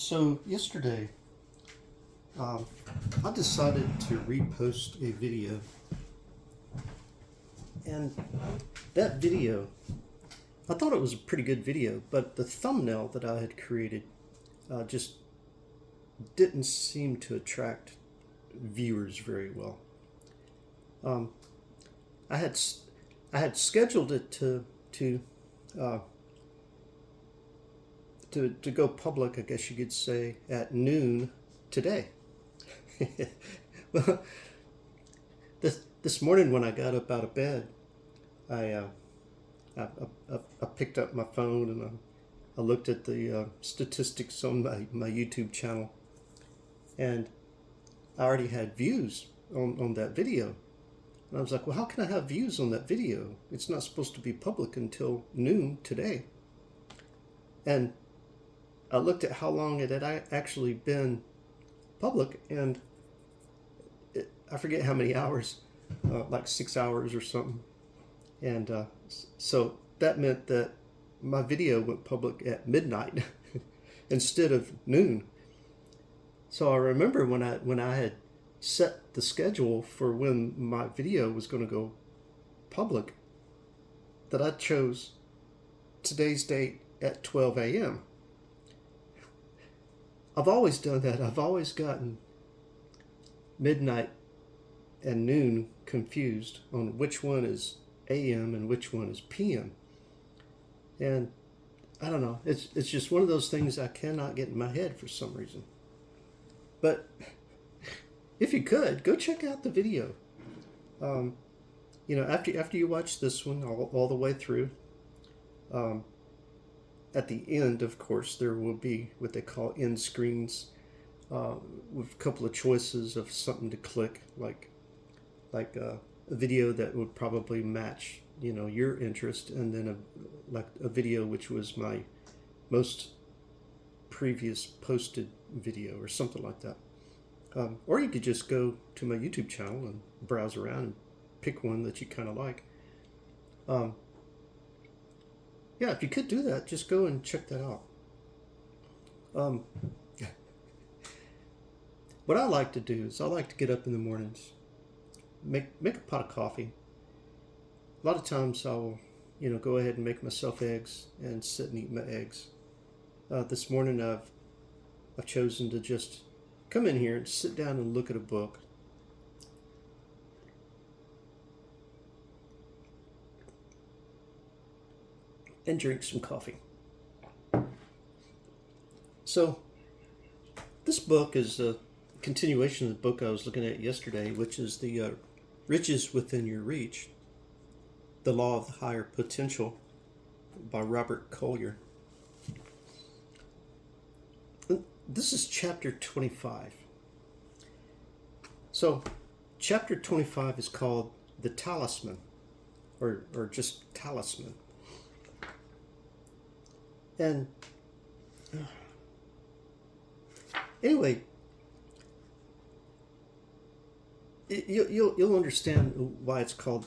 So yesterday, um, I decided to repost a video, and that video, I thought it was a pretty good video, but the thumbnail that I had created just didn't seem to attract viewers very well. Um, I had I had scheduled it uh, to go public, I guess you could say, at noon today. Well, this morning when I got up out of bed, I uh, I picked up my phone and I looked at the statistics on my YouTube channel, and I already had views on that video. And I was like, well, how can I have views on that video? It's not supposed to be public until noon today. And I looked at how long it had actually been public, and I forget how many hours, like 6 hours or something. And so that meant that my video went public at midnight instead of noon. So I remember when I had set the schedule for when my video was going to go public, that I chose today's date at 12 a.m. I've always done that. I've always gotten midnight and noon confused on which one is AM and which one is PM. And I don't know. It's just one of those things I cannot get in my head for some reason. But if you could, go check out the video. After you watch this one all the way through, at the end, of course, there will be what they call end screens, with a couple of choices of something to click, like a video that would probably match your interest, and then a video which was my most previous posted video or something like that. Or you could just go to my YouTube channel and browse around and pick one that you kind of like. Yeah, if you could do that, just go and check that out. What I like to do is I like to get up in the mornings, make a pot of coffee. A lot of times I'll, go ahead and make myself eggs and sit and eat my eggs. This morning I've chosen to just come in here and sit down and look at a book. And drink some coffee. So, this book is a continuation of the book I was looking at yesterday, which is the Riches Within Your Reach, The Law of the Higher Potential by Robert Collier. This is chapter 25. So, chapter 25 is called The Talisman, or just Talisman. And anyway, you'll understand why it's called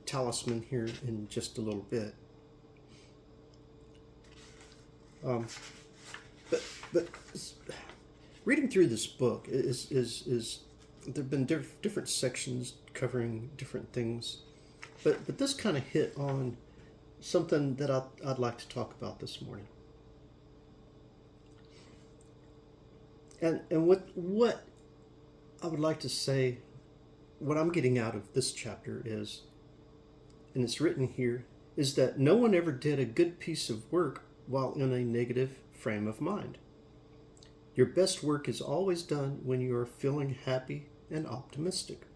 talisman here in just a little bit. But reading through this book is there've been different sections covering different things, but this kind of hit on something that I'd like to talk about this morning. And what I would like to say, what I'm getting out of this chapter is, and it's written here, is that no one ever did a good piece of work while in a negative frame of mind. Your best work is always done when you are feeling happy and optimistic.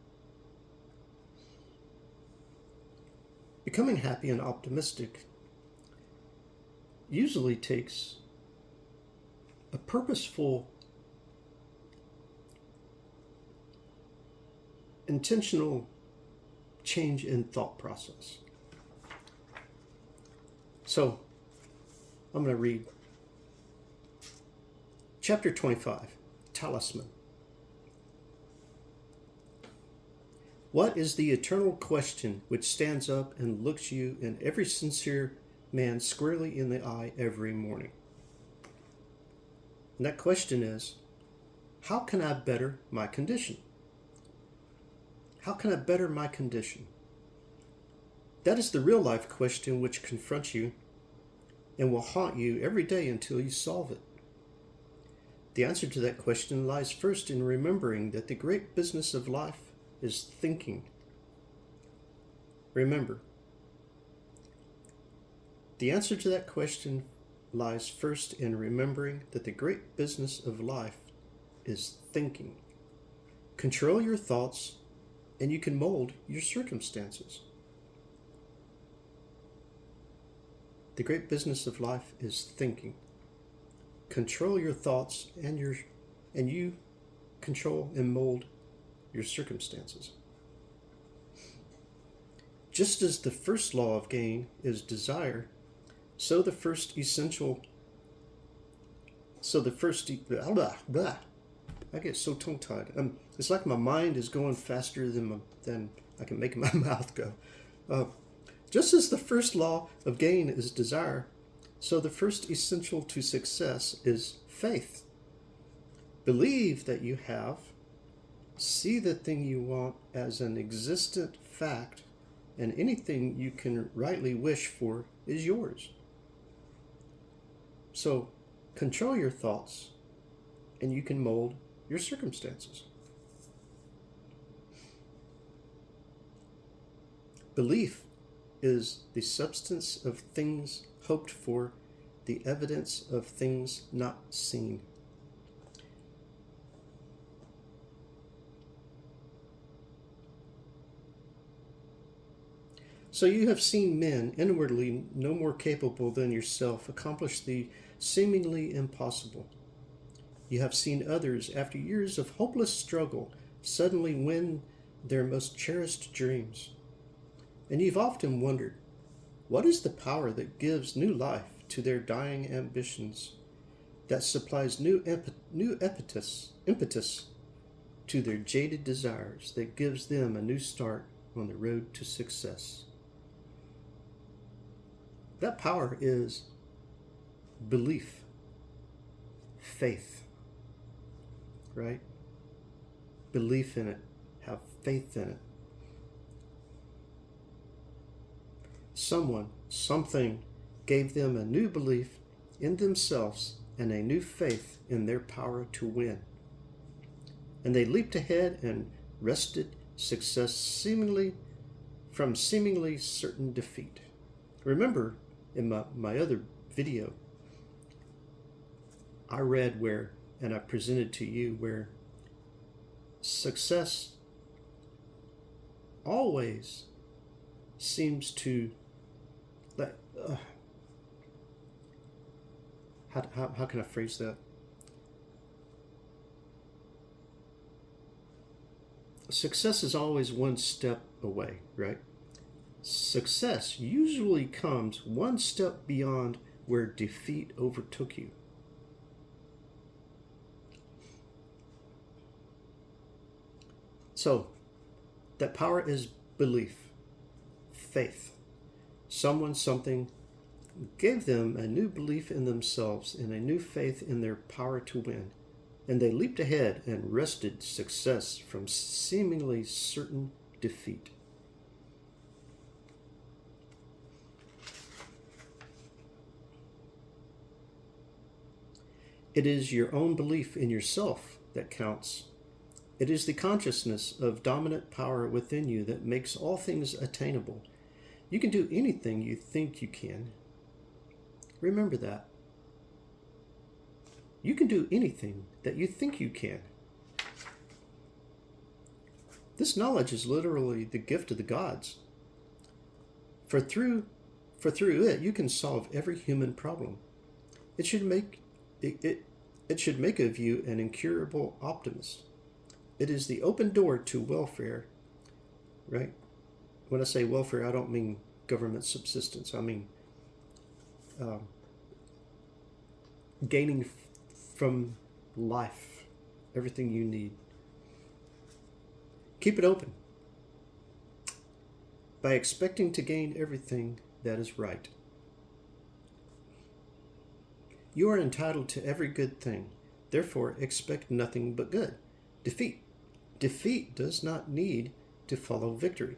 Becoming happy and optimistic usually takes a purposeful, intentional change in thought process. So, I'm going to read chapter 25, Talisman. What is the eternal question which stands up and looks you and every sincere man squarely in the eye every morning? And that question is, how can I better my condition? How can I better my condition? That is the real life question which confronts you and will haunt you every day until you solve it. The answer to that question lies first in remembering that the great business of life is thinking. Remember, the answer to that question lies first in remembering that the great business of life is thinking. Control your thoughts, and you can mold your circumstances. The great business of life is thinking. Control your thoughts, and you control and mold your circumstances. Just as the first law of gain is desire, so the first I get so tongue-tied. It's like my mind is going faster than I can make my mouth go. Just as the first law of gain is desire, so the first essential to success is faith. Believe that you have. See the thing you want as an existent fact, and anything you can rightly wish for is yours. So, control your thoughts, and you can mold your circumstances. Belief is the substance of things hoped for, the evidence of things not seen. So you have seen men inwardly no more capable than yourself accomplish the seemingly impossible. You have seen others, after years of hopeless struggle, suddenly win their most cherished dreams. And you've often wondered, what is the power that gives new life to their dying ambitions, that supplies new impetus to their jaded desires, that gives them a new start on the road to success? That power is belief, faith, right? Belief in it, have faith in it. Someone, something gave them a new belief in themselves and a new faith in their power to win. And they leaped ahead and wrested success from seemingly certain defeat. Remember, in my other video, I read where, and I presented to you, where success always seems to, how can I phrase that? Success is always one step away, right? Success usually comes one step beyond where defeat overtook you. So, that power is belief, faith. Someone, something gave them a new belief in themselves and a new faith in their power to win. And they leaped ahead and wrested success from seemingly certain defeat. It is your own belief in yourself that counts. It is the consciousness of dominant power within you that makes all things attainable. You can do anything you think you can. Remember that. You can do anything that you think you can. This knowledge is literally the gift of the gods. For through it, you can solve every human problem. It should make of you an incurable optimist. It is the open door to welfare, right? When I say welfare, I don't mean government subsistence. I mean gaining from life everything you need. Keep it open by expecting to gain everything that is right. You are entitled to every good thing. Therefore, expect nothing but good. Defeat. Defeat does not need to follow victory.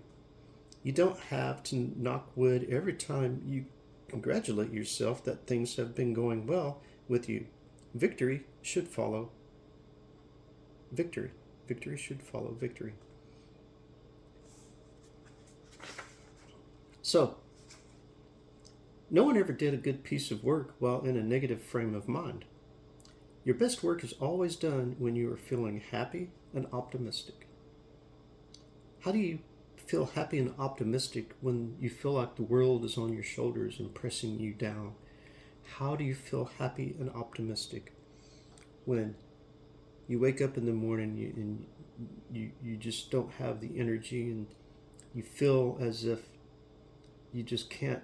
You don't have to knock wood every time you congratulate yourself that things have been going well with you. Victory should follow victory. Victory should follow victory. So, no one ever did a good piece of work while in a negative frame of mind. Your best work is always done when you are feeling happy and optimistic. How do you feel happy and optimistic when you feel like the world is on your shoulders and pressing you down? How do you feel happy and optimistic when you wake up in the morning and you just don't have the energy and you feel as if you just can't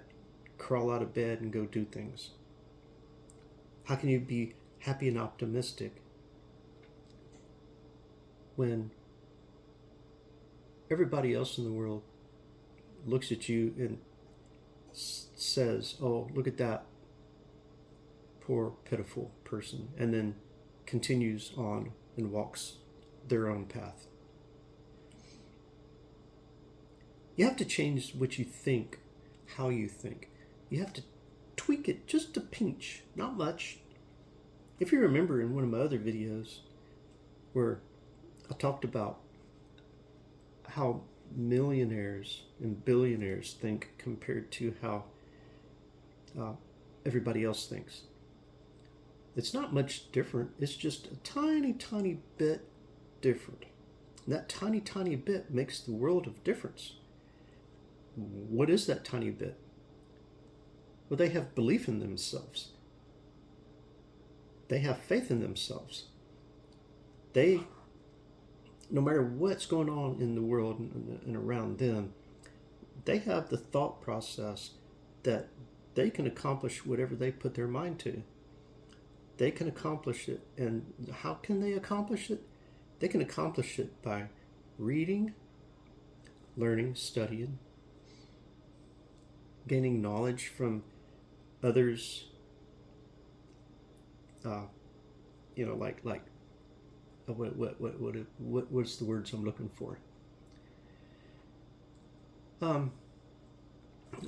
crawl out of bed and go do things? How can you be happy and optimistic when everybody else in the world looks at you and says, "Oh, look at that poor, pitiful person," and then continues on and walks their own path? You have to change what you think, how you think. You have to tweak it just a pinch, not much. If you remember in one of my other videos where I talked about how millionaires and billionaires think compared to how everybody else thinks, it's not much different. It's just a tiny, tiny bit different. And that tiny, tiny bit makes the world of difference. What is that tiny bit? Well, they have belief in themselves. They have faith in themselves. They, no matter what's going on in the world and around them, they have the thought process that they can accomplish whatever they put their mind to. They can accomplish it. And how can they accomplish it? They can accomplish it by reading, learning, studying, gaining knowledge from others. What's the words I'm looking for?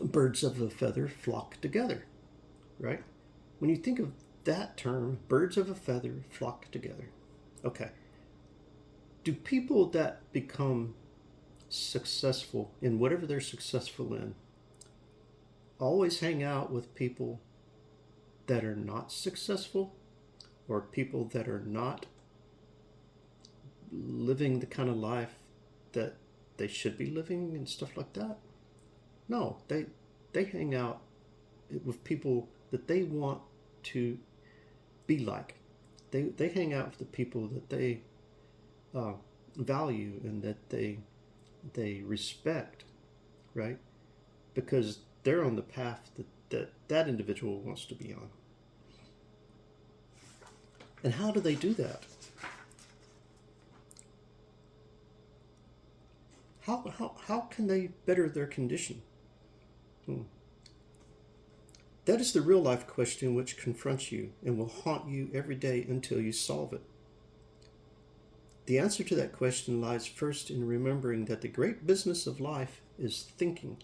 Birds of a feather flock together, right? When you think of that term, birds of a feather flock together. Okay. Do people that become successful in whatever they're successful in always hang out with people that are not successful, or people that are not living the kind of life that they should be living and stuff like that? No, they hang out with people that they want to be like. They hang out with the people that they value and that they respect, right? Because they're on the path that individual wants to be on. And how do they do that? How can they better their condition? That is the real life question which confronts you and will haunt you every day until you solve it. The answer to that question lies first in remembering that the great business of life is thinking.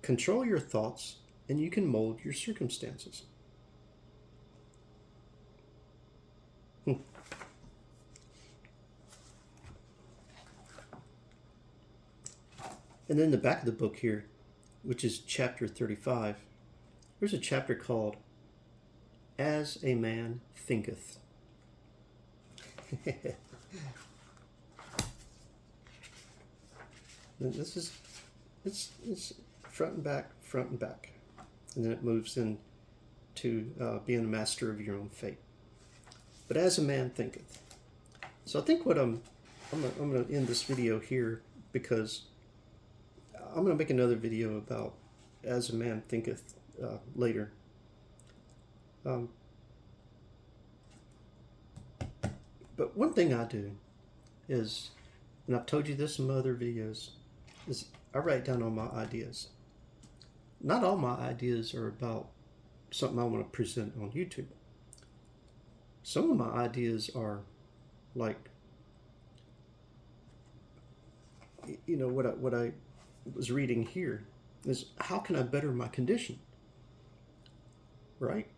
Control your thoughts and you can mold your circumstances. And then the back of the book here, which is chapter 35, there's a chapter called As a Man Thinketh. And this is, it's front and back, and then it moves into being a master of your own fate. But as a man thinketh. So I think what I'm going to end this video here, because I'm going to make another video about as a man thinketh later. But one thing I do is, and I've told you this in my other videos, is I write down all my ideas. Not all my ideas are about something I want to present on YouTube. Some of my ideas are like, what I was reading here is, how can I better my condition, right?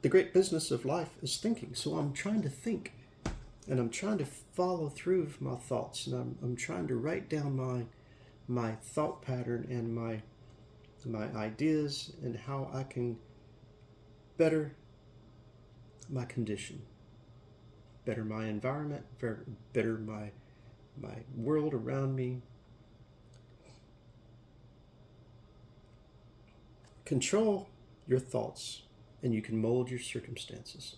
The great business of life is thinking. So I'm trying to think, and I'm trying to follow through with my thoughts, and I'm trying to write down my thought pattern and my ideas and how I can better my condition, better my environment, better my world around me. Control your thoughts, and you can mold your circumstances.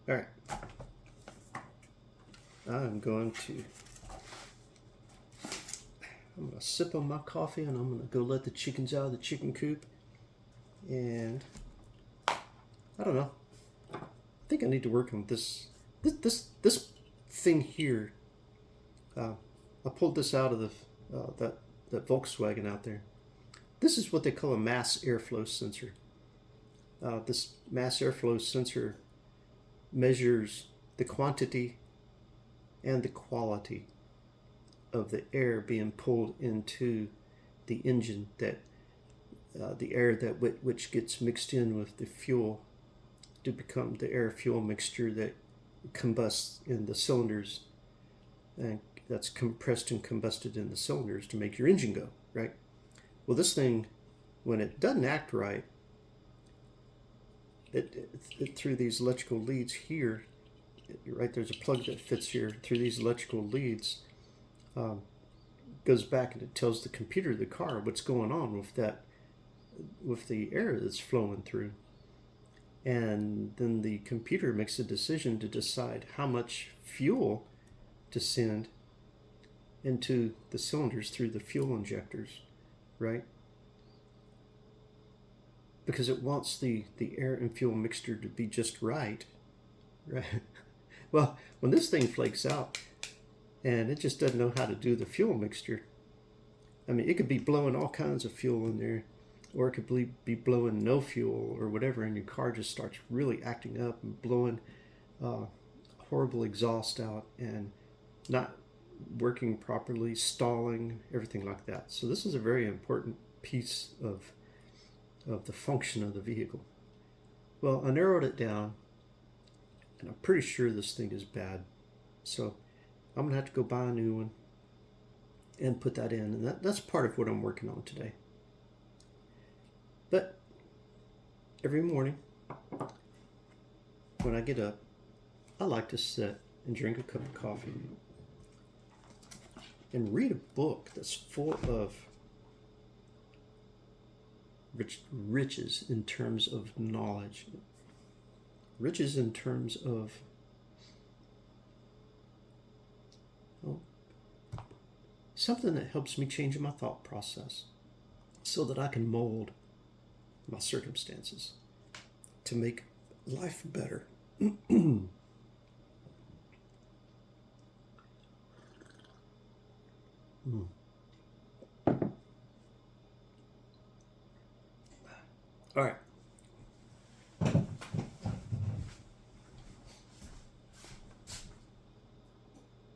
All right. I'm going to sip on my coffee, and I'm going to go let the chickens out of the chicken coop. And I don't know. I think I need to work on this thing here. I pulled this out of that Volkswagen out there. This is what they call a mass airflow sensor. This mass airflow sensor measures the quantity and the quality of the air being pulled into the engine, that the air that which gets mixed in with the fuel to become the air fuel mixture that combusts in the cylinders, and that's compressed and combusted in the cylinders to make your engine go, right? Well, this thing, when it doesn't act right, it through these electrical leads here, right, there's a plug that fits here, through these electrical leads, goes back and it tells the computer of the car what's going on with the air that's flowing through. And then the computer makes a decision to decide how much fuel to send into the cylinders through the fuel injectors, right? Because it wants the air and fuel mixture to be just right. Well, when this thing flakes out and it just doesn't know how to do the fuel mixture, I mean, it could be blowing all kinds of fuel in there, or it could be blowing no fuel or whatever, and your car just starts really acting up and blowing horrible exhaust out and not working properly, stalling, everything like that. So this is a very important piece of the function of the vehicle. Well, I narrowed it down, and I'm pretty sure this thing is bad. So I'm gonna have to go buy a new one and put that in, and that's part of what I'm working on today. But every morning when I get up, I like to sit and drink a cup of coffee and read a book that's full of riches in terms of knowledge, riches in terms of something that helps me change my thought process so that I can mold my circumstances to make life better. All right.